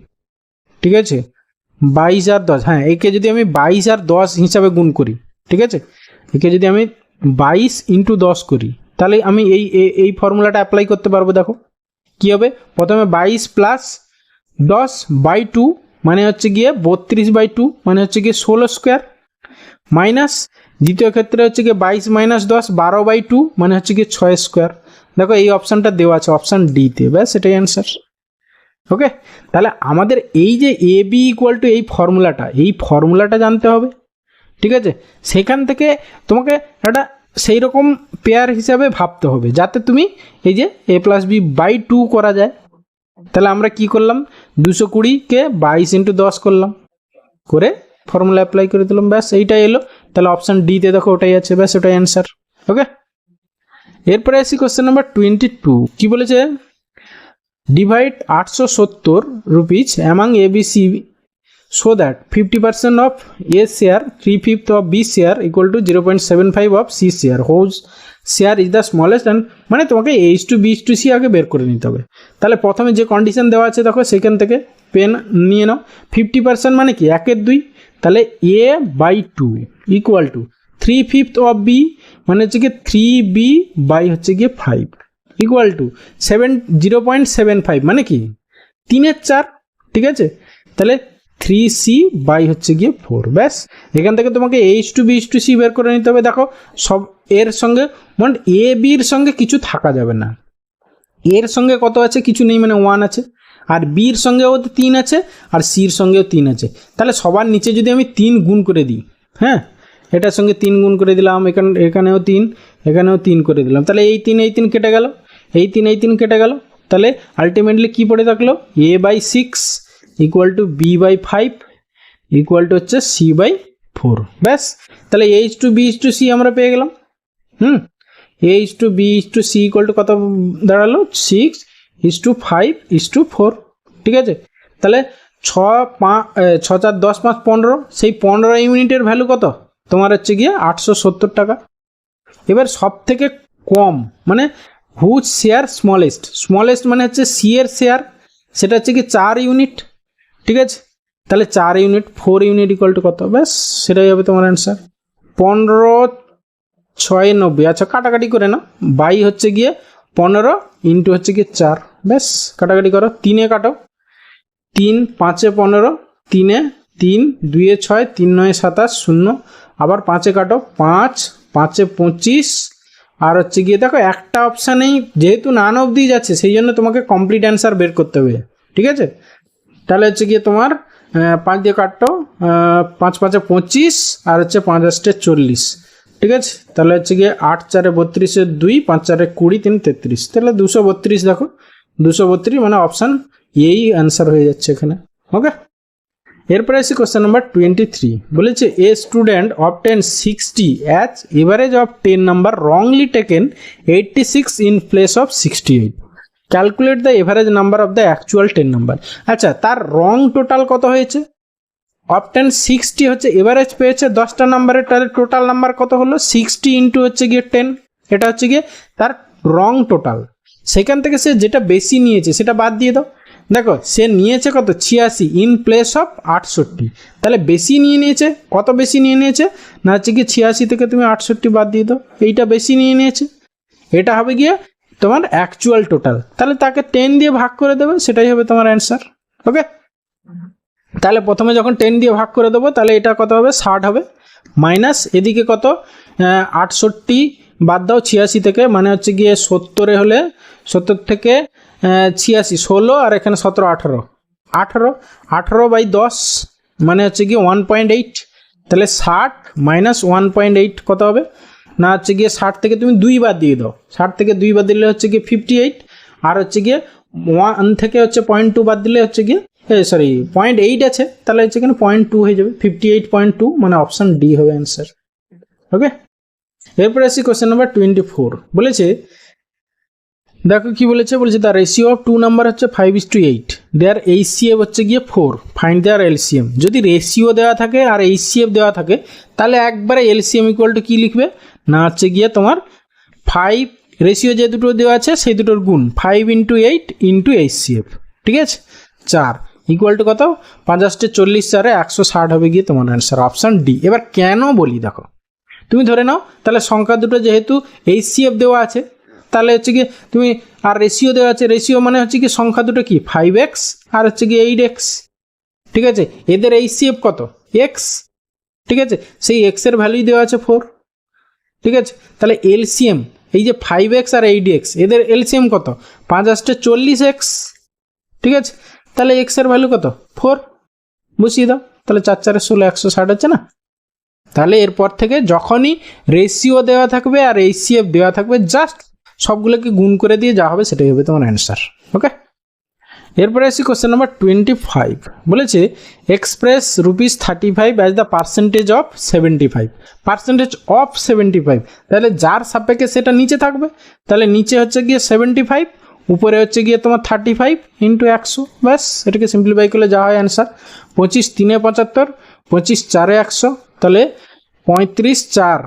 ঠিক আছে, 22 আর 10, হ্যাঁ একে যদি আমি 22 আর 10 হিসাবে গুণ করি, ঠিক আছে, একে যদি আমি 22 ইন্টু 10 করি তাহলে আমি এই ফর্মুলাটা অ্যাপ্লাই করতে পারবো। দেখো কী হবে, প্রথমে 22 প্লাস 10 বাই 2 মানে হচ্ছে গিয়ে 32 বাই 2 মানে হচ্ছে গিয়ে 16 স্কোয়ার, মাইনাস দ্বিতীয় ক্ষেত্রে হচ্ছে গিয়ে 22 মাইনাস 10 12 বাই 2 মানে হচ্ছে গিয়ে 6 স্কোয়ার, দেখো এই অপশানটা দেওয়া আছে অপশান ডিতে, ব্যাস এটাই অ্যান্সার। ওকে, তাহলে আমাদের এই যে এ বি ইকুয়াল টু এই ফর্মুলাটা জানতে হবে, ঠিক আছে, সেখান থেকে তোমাকে একটা সেই রকম পেয়ার হিসাবে ভাবতে হবে যাতে তুমি এই যে এ প্লাস বি বাই 2 করা যায়, তাহলে আমরা কি করলাম 220কে 22 ইন্টু 10 করলাম, করে ফর্মুলা অ্যাপ্লাই করে দিলাম, ব্যাস এইটাই এলো, তাহলে অপশান ডিতে দেখো ওটাই আছে, ব্যাস ওটাই অ্যান্সার। ওকে, এরপরে আসি কোশ্চেন নাম্বার 22, কি বলেছে, divide 870 rupees among ABC so that 50% of A share, 3/5 of B share equal to 0.75 of C share, whose share is the smallest, and মানে তোমাকে A/B/C আগে বের করে নিতে হবে, তাহলে প্রথমে যে কন্ডিশন দেওয়া আছে দেখো সেখান থেকে পেন নিয়ে নাও, 50% মানে কি 1/2, তাহলে A/2 equal to 3/5 of B মানে হচ্ছে গিয়ে 3B বাই হচ্ছে গিয়ে 5 ইকুয়াল টু 0.75 মানে কি 3/4, ঠিক আছে, তাহলে 3C বাই হচ্ছে গিয়ে 4, ব্যাস এখান থেকে তোমাকে H/B/C বের করে নিতে হবে। দেখো সব এর সঙ্গে মানে এ বির সঙ্গে কিছু থাকা যাবে না, এর সঙ্গে কত আছে কিছু নেই মানে 1 আছে, আর বির সঙ্গেও 3 আছে, আর সির সঙ্গেও 3 আছে, তাহলে সবার নিচে যদি আমি 3 গুণ করে দিই, হ্যাঁ এটার সঙ্গে 3 গুণ করে দিলাম, এখানেও 3 এখানেও 3 করে দিলাম, তাহলে এই 3 কেটে গেল, এই 3 কেটে গেল, তাহলে আলটিমেটলি কী পড়ে থাকলো A/6 equal to B/5 equal to হচ্ছে C/4, ব্যাস তাহলে H/B/C আমরা পেয়ে গেলাম। H/B/C ইকুয়াল টু কত দাঁড়ালো 6:5:4, ঠিক আছে, তাহলে 6 4 10 5 15, সেই 15 ইউনিটের ভ্যালু কত তোমার হচ্ছে গিয়ে 870 টাকা। এবার সব থেকে কম মানে হুজ শেয়ার স্মলেস্ট মানে হচ্ছে সি এর শেয়ার, সেটা হচ্ছে কি 4 ইউনিট, ঠিক আছে, তাহলে 4 ইউনিট 4 ইউনিট ইকুয়াল টু কত, ব্যাস সেটাই হবে তোমার অ্যান্সার। 15 6 90, আচ্ছা কাটাকাটি করে না, বাই হচ্ছে গিয়ে 15 ইন্টু হচ্ছে গিয়ে 4, ব্যাস কাটাকাটি করো, 3 কাটো, 3 5 15, 3 3 2 6, 3 9 27 0, আবার 5 কাটো, 5 5 25, আর হচ্ছে গিয়ে দেখো একটা অপশানেই যেহেতু নান অবধি যাচ্ছে সেই জন্য তোমাকে কমপ্লিট অ্যান্সার বের করতে হবে, ঠিক আছে, তাহলে হচ্ছে গিয়ে তোমার 5 দিয়ে কাটো, 5 5 25 আর হচ্ছে 5 8 40, ঠিক আছে, তাহলে হচ্ছে গিয়ে 8 4 32 2 5 4 20 3 33, তাহলে 232 দেখো 232 মানে অপশান এই অ্যান্সার হয়ে যাচ্ছে এখানে। ওকে, এরপরে আসি কোশ্চেন নাম্বার 23, বলেছে a student obtain 60 as average of 10 number wrongly taken 86 in place of 68, calculate the average number of the actual 10 number. আচ্ছা, তার রং টোটাল কত হয়েছে? অবটেন 60 হচ্ছে এভারেজ পেয়েছে 10টা নাম্বারের, তাহলে টোটাল নাম্বার কত হলো? 60 ইন্টু হচ্ছে গিয়ে 10, এটা হচ্ছে গিয়ে তার রং টোটাল। সেখান থেকে সে যেটা বেশি নিয়েছে সেটা বাদ দিয়ে দাও। দেখো সে নিয়েছে কত? 86 ইন প্লেস অফ 68, তাহলে বেশি নিয়ে নিয়েছে। কত বেশি নিয়ে নিয়েছে না হচ্ছে গিয়ে 86 থেকে তুমি 68 বাদ দিয়ে দাও, এইটা বেশি নিয়ে নিয়েছে। এটা হবে গিয়ে তোমার অ্যাকচুয়াল টোটাল, তাহলে তাকে 10 দিয়ে ভাগ করে দেবে, সেটাই হবে তোমার অ্যান্সার। ওকে, তাহলে প্রথমে যখন 10 দিয়ে ভাগ করে দেবো তাহলে এটা কত হবে? 60 হবে, মাইনাস এদিকে কত 68 বাদ দাও 86 থেকে, মানে হচ্ছে গিয়ে 70 হলে 70 থেকে 86 16 আর এখানে 17 18 18 18 বাই 10 মানে হচ্ছে গিয়ে 1.8, তাহলে 60 মাইনাস 1.8 কত হবে না হচ্ছে গিয়ে 60 থেকে তুমি 2 বাদ দিয়ে দাও, 60 থেকে 2 বাদ দিলে হচ্ছে গিয়ে 58, আর হচ্ছে গিয়ে 1 থেকে হচ্ছে 0.2 বাদ দিলে হচ্ছে গিয়ে 0.8 আছে, তাহলে হচ্ছে এখানে 0.2 হয়ে যাবে, 58.2 মানে অপশান ডি হবে অ্যান্সার। ওকে, এরপরে আসি কোশ্চেন নাম্বার 24, বলেছে দেখো কি বলেছে, বলছে দ্য রেশিও অফ 2 নাম্বার হচ্ছে 5:8, দেয়ার এইচসিএফ হচ্ছে গিয়ে 4, ফাইন্ড দেয়ার এলসিএম। যদি রেশিও দেওয়া থাকে আর এইচসিএফ দেওয়া থাকে তাহলে একবারে এলসিএম ইকুয়াল টু কী লিখবে না হচ্ছে গিয়ে তোমার 5 রেশিও যে দুটো দেওয়া আছে সেই দুটোর গুণ 5 × 8 × এইচসিএফ, ঠিক আছে 4 ইকুয়াল টু কত 5 40 4 160 হবে গিয়ে তোমার অ্যান্সার, অপশান ডি। এবার কেন বলি দেখো, তুমি ধরে নাও তাহলে সংখ্যা দুটো যেহেতু এইচসিএফ দেওয়া আছে তাহলে হচ্ছে গিয়ে তুমি আর রেশিও দেওয়া আছে, রেশিও মানে হচ্ছে কি সংখ্যা দুটো কি 5x আর হচ্ছে কি 8x, ঠিক আছে, এদের এইচসিএফ কত x, ঠিক আছে, সেই x এর ভ্যালুই দেওয়া আছে 4, ঠিক আছে, তাহলে এলসিএম এই যে 5x আর 8x এদের এলসিএম কত 5 40x, ঠিক আছে, তাহলে x এর ভ্যালু কত 4, বসিয়ে দাও, তাহলে 4 4 16 160 হচ্ছে না। তাহলে এরপর থেকে যখনই রেশিও দেওয়া থাকবে আর এইচসিএফ দেওয়া থাকবে জাস্ট সবগুলোকে গুণ করে দিয়ে যা হবে সেটাই হবে তোমার অ্যান্সার। ওকে, এরপরে আসি কোশ্চেন নাম্বার 25, বলেছে express ₹35 as the percentage of 75, percentage of 75, তাহলে যার সাপেক্ষে সেটা নিচে থাকবে, তাহলে নিচে হচ্ছে গিয়ে 75, উপরে হচ্ছে গিয়ে তোমার 35 × 100, ব্যাস এটাকে সিম্পলিফাই করলে যা হয় অ্যান্সার 25 3 75, 25 4 100, তাহলে 35 4।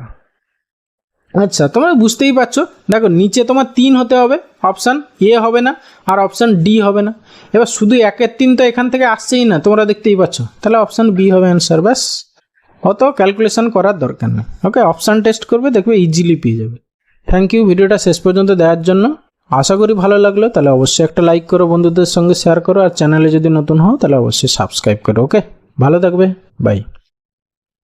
আচ্ছা, তোমরা বুঝতেই পারছো, দেখো নিচে তোমার 3 হতে হবে, অপশান এ হবে না আর অপশান ডি হবে না। এবার শুধু 1 3 তো এখান থেকে আসছেই না, তোমরা দেখতেই পাচ্ছ, তাহলে অপশান বি হবে অ্যান্সার, ব্যাস অত ক্যালকুলেশন করার দরকার নেই। ওকে, অপশান টেস্ট করবে দেখবে ইজিলি পেয়ে যাবে। থ্যাংক ইউ ভিডিওটা শেষ পর্যন্ত দেওয়ার জন্য, আশা করি ভালো লাগলো, তাহলে অবশ্যই একটা লাইক করো, বন্ধুদের সঙ্গে শেয়ার করো, আর চ্যানেলে যদি নতুন হও তাহলে অবশ্যই সাবস্ক্রাইব করো। ওকে, ভালো থাকবে, বাই।